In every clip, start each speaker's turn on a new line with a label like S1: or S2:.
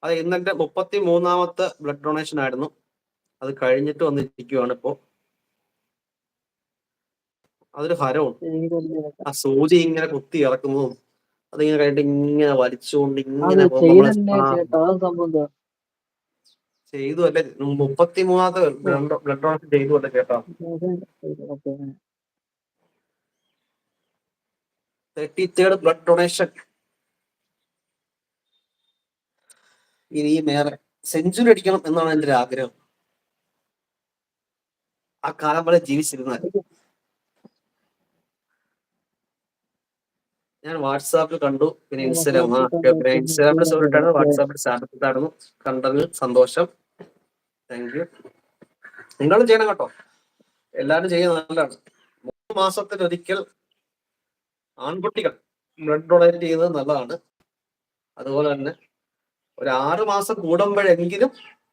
S1: അത് ഇന്നെന്റെ 33ാമത്തെ blood donation ആയിരുന്നു. അത് കഴിഞ്ഞിട്ട് വന്നിരിക്കുവാണ് ഇപ്പോ. അതൊരു ഹരവും. ആ സൂചി ഇങ്ങനെ കുത്തി ഇറക്കുന്നതും അതിങ്ങനെ കഴിഞ്ഞിട്ട് ഇങ്ങനെ വലിച്ചുകൊണ്ട് ഇങ്ങനെ ചെയ്തു അല്ലെ. 33ാമത്തെ ബ്ലഡ് ഡൊണേഷൻ ചെയ്തു അല്ലെ കേട്ടോ. 33rd blood donation. ഇനി മേലെ സെഞ്ചുറി അടിക്കണം എന്നാണ് എൻ്റെ ഒരു ആഗ്രഹം. ആ കാലം വരെ ജീവിച്ചിരുന്നാൽ. ഞാൻ വാട്സാപ്പിൽ കണ്ടു, പിന്നെ ഇൻസ്റ്റാഗ്രാമിൽ സ്റ്റോറി ഇട്ടായിരുന്നു, വാട്സാപ്പിൽ സ്റ്റാറ്റസ് ഇട്ടായിരുന്നു. കണ്ടതിൽ സന്തോഷം. Thank you. നിങ്ങളും ചെയ്യണം കേട്ടോ, എല്ലാവരും ചെയ്യുന്നത് നല്ലതാണ്. 3 മാസത്തിലൊരിക്കൽ ആൺകുട്ടികൾ ബ്ലഡ് ഡൊണേറ്റ് ചെയ്യുന്നത് നല്ലതാണ്. അതുപോലെ തന്നെ ഒരു 6 മാസം കൂടുമ്പോഴെങ്കിലും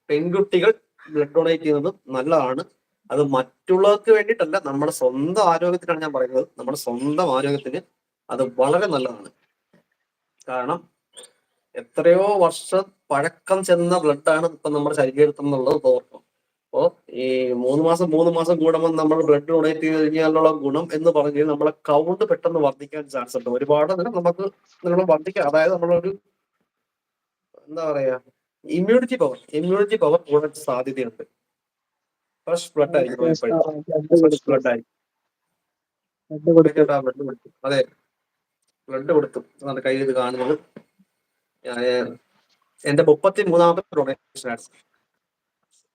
S1: പെൺകുട്ടികൾ ബ്ലഡ് ഡൊണേറ്റ് ചെയ്യുന്നത് നല്ലതാണ്. അത് മറ്റുള്ളവർക്ക് വേണ്ടിയിട്ടല്ല, നമ്മുടെ സ്വന്തം ആരോഗ്യത്തിനാണ് ഞാൻ പറയുന്നത്. നമ്മുടെ സ്വന്തം ആരോഗ്യത്തിന് അത് വളരെ നല്ലതാണ്. കാരണം എത്രയോ വർഷം പഴക്കം ചെന്ന ബ്ലഡാണ് ഇപ്പൊ നമ്മുടെ ശരീരത്തിൽ നിന്നുള്ളത് തോർക്കും. അപ്പോ ഈ 3 മാസം കൂടുമ്പോൾ നമ്മൾ ബ്ലഡ് ഡൊണേറ്റ് ചെയ്ത് കഴിഞ്ഞാലുള്ള ഗുണം എന്ന് പറഞ്ഞാൽ നമ്മളെ കൗണ്ട് പെട്ടെന്ന് വർദ്ധിക്കാൻ ചാൻസ് ഉണ്ട്. ഒരുപാട് നമുക്ക് വർദ്ധിക്കാം. അതായത് നമ്മളൊരു എന്താ പറയാ, ഇമ്മ്യൂണിറ്റി പവർ കൂടാൻ സാധ്യതയുണ്ട്. ഫ്രഷ് ബ്ലഡ് ആയിരിക്കും ഫ്രഷ് ബ്ലഡ് ആയിരിക്കും. അതെ, ബ്ലഡ് കൊടുത്തു എന്നാണ് കയ്യിൽ ഇത് കാണുന്നത്. എന്റെ 33ാമത്തെ ഡൊണേഷൻ ആണ്.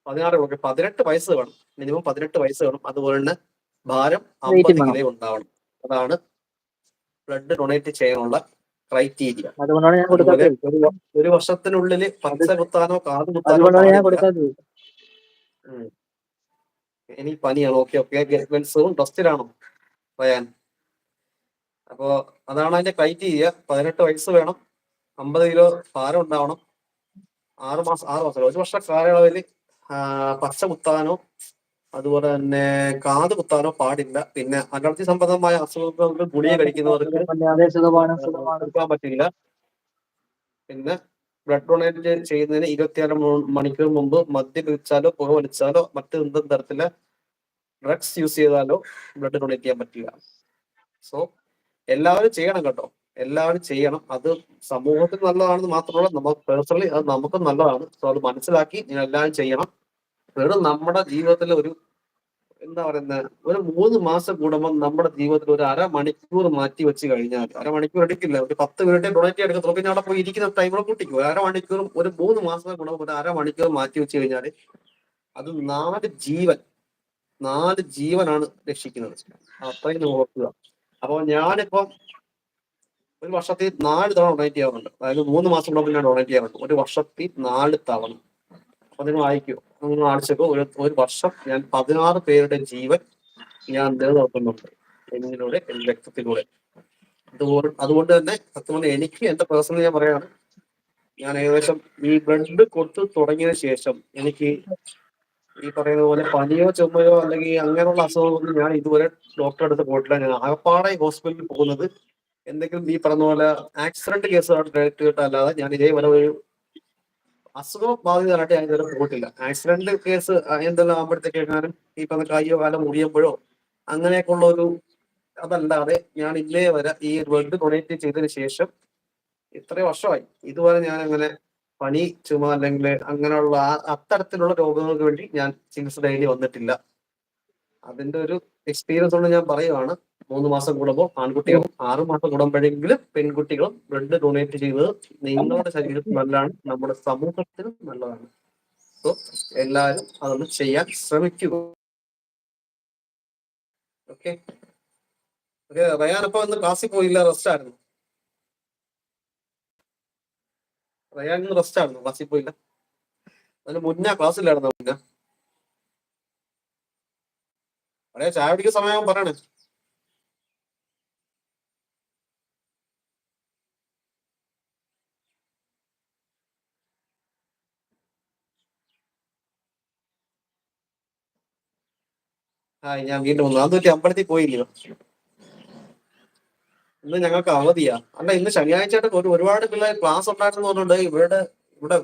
S1: 18 വയസ്സ് വേണം, മിനിമം 18 വയസ്സ് വേണം. അതുപോലെ തന്നെ ഭാരം 50 കിലോ ഉണ്ടാവണം. അതാണ് ബ്ലഡ് ഡൊണേറ്റ് ചെയ്യാനുള്ള ക്രൈറ്റീരിയ. അതുപോലെ ഒരു വർഷത്തിനുള്ളിൽ പച്ച കുത്താനോ കാത് കുത്താനോ പാടില്ല. ഇനി പനിയാണ്. ഓക്കെ മെൻസും ടെസ്റ്റിലാണോ പറയാൻ? അപ്പോ അതാണ് അതിന്റെ ക്രൈറ്റീരിയ. 18 വയസ്സ് വേണം, 50 കിലോ ഭാരം ഉണ്ടാവണം, 6 മാസം 1 വർഷ കാലയളവിൽ പച്ച കുത്താനോ അതുപോലെ തന്നെ കാത് കുത്താനോ പാടില്ല. പിന്നെ അലർജി സംബന്ധമായ അസുഖങ്ങൾക്ക് ഗുളിക കഴിക്കുന്നവർക്ക് കൊടുക്കാൻ പറ്റില്ല. പിന്നെ ബ്ലഡ് ഡൊണേറ്റ് ചെയ്യുന്നതിന് 24 മണിക്കൂർ മുമ്പ് മദ്യപിച്ചാലോ പുകവലിച്ചാലോ മറ്റു എന്തും തരത്തിലെ ഡ്രഗ്സ് യൂസ് ചെയ്താലോ ബ്ലഡ് ഡൊണേറ്റ് ചെയ്യാൻ പറ്റില്ല. സോ എല്ലാവരും ചെയ്യണം കേട്ടോ, എല്ലാവരും ചെയ്യണം. അത് സമൂഹത്തിന് നല്ലതാണെന്ന് മാത്രമല്ല, നമുക്ക് പേഴ്സണലി അത് നമുക്ക് നല്ലതാണ്. സോ അത് മനസ്സിലാക്കി എല്ലാവരും ചെയ്യണം. വെറും നമ്മുടെ ജീവിതത്തിൽ ഒരു എന്താ പറയുന്ന ഒരു 3 മാസം കൂടുമ്പോൾ നമ്മുടെ ജീവിതത്തിൽ ഒരു അരമണിക്കൂർ മാറ്റി വെച്ച് കഴിഞ്ഞാൽ, അരമണിക്കൂർ എടുക്കില്ല, ഒരു 10 മിനിറ്റ് ഡൊണേറ്റ് എടുക്കത്തുള്ളൂ. പിന്നെ അവിടെ പോയി ഇരിക്കുന്ന ടൈമിൽ കൂട്ടിക്കും. അരമണിക്കൂറും ഒരു 3 മാസം കൂടുമ്പോൾ ഒരു അരമണിക്കൂർ മാറ്റി വെച്ച് കഴിഞ്ഞാൽ അത് 4 ജീവനാണ് രക്ഷിക്കുന്നത്. അത്രയും ഓർക്കുക. അപ്പോൾ ഞാനിപ്പം ഒരു വർഷത്തിൽ 4 തവണ ഡൊണേറ്റ് ചെയ്യാറുണ്ട്. അതായത് 3 മാസം കൂടുമ്പോൾ ഞാൻ ഡൊണേറ്റ് ചെയ്യാറുണ്ട്. ഒരു വർഷത്തിൽ 4 തവണ. അപ്പൊ നിങ്ങൾ വായിക്കൂ, നിങ്ങൾ ആഴ്ചക്കോ ഒരു വർഷം ഞാൻ 16 പേരുടെ ജീവൻ ഞാൻ നിലനിർത്തുന്നുണ്ട് എന്നിലൂടെ, എന്റെ രക്തത്തിലൂടെ. അതുകൊണ്ട് തന്നെ സത്യം എനിക്ക് എന്റെ പേഴ്സണൽ ഞാൻ പറയാണ്, ഞാൻ ഏകദേശം ഈ ബ്ലഡ് കൊടുത്തു തുടങ്ങിയതിനു ശേഷം എനിക്ക് ഈ പറയുന്ന പോലെ പനിയോ ചുമയോ അല്ലെങ്കിൽ അങ്ങനെയുള്ള അസുഖങ്ങളൊന്നും ഞാൻ ഇതുവരെ ഡോക്ടറെ അടുത്ത് പോയിട്ടില്ല. ഞാൻ ആകപ്പാടെ ഹോസ്പിറ്റലിൽ പോകുന്നത് എന്തെങ്കിലും ഈ പറഞ്ഞ പോലെ ആക്സിഡന്റ് കേസുമായിട്ട് അല്ലാതെ ഞാൻ ഇതേപോലെ ഒരു അസുഖം ബാധിതമായിട്ട് ഞാൻ ഇതുവരെ പോയിട്ടില്ല. ആക്സിഡന്റ് കേസ് എന്തെല്ലാം ആകുമ്പോഴത്തേക്കെങ്ങാനും ഈ പറഞ്ഞ കയ്യോ കാലം മുറിയുമ്പോഴോ അങ്ങനെയൊക്കെ ഉള്ള ഒരു അതല്ലാതെ ഞാൻ ഇന്നേ വരെ ഈ ബ്ലഡ് ഡൊണേറ്റ് ചെയ്തതിനു ശേഷം ഇത്രയും വർഷമായി ഇതുവരെ ഞാൻ അങ്ങനെ പനി ചുമ അല്ലെങ്കിൽ അങ്ങനെയുള്ള അത്തരത്തിലുള്ള രോഗങ്ങൾക്ക് വേണ്ടി ഞാൻ ചികിത്സ തേടി വന്നിട്ടില്ല. അതിന്റെ ഒരു എക്സ്പീരിയൻസ് കൊണ്ട് ഞാൻ പറയുവാണ്. 3 മാസം കൂടുമ്പോൾ ആൺകുട്ടികളും 6 മാസം കൂടുമ്പോഴെങ്കിലും പെൺകുട്ടികളും ബ്ലഡ് ഡൊണേറ്റ് ചെയ്തത് നിങ്ങളുടെ ശരീരത്തിന് നല്ലതാണ്, നമ്മുടെ സമൂഹത്തിനും നല്ലതാണ്. സോ എല്ലാവരും അതൊന്ന് ചെയ്യാൻ ശ്രമിക്കുക. ഓക്കെ. റയാൻ ഇന്ന് ക്ലാസ്സിൽ പോയില്ല, റെസ്റ്റ് ആയിരുന്നു. റയാൻ ഇന്ന് റെസ്റ്റ് ആയിരുന്നു, ക്ലാസ്സിൽ പോയില്ല. അതിന് മുന്നേ ക്ലാസ്സിലായിരുന്നു. മുന്നേ അവിടെ ചായ പിടിക്കുന്ന സമയം പറയണേ. ഞാൻ വീണ്ടും വന്നു. അതൊക്കെ അമ്പലത്തിൽ പോയില്ലയോ? ഇന്ന് ഞങ്ങൾക്ക് അവധിയാ. അല്ല, ഇന്ന് ശനിയാഴ്ചയായിട്ട് ഒരുപാട് പിള്ളേർ ക്ലാസ് ഉണ്ടായിരുന്നു പറഞ്ഞിട്ടുണ്ട്. ഇവിടെ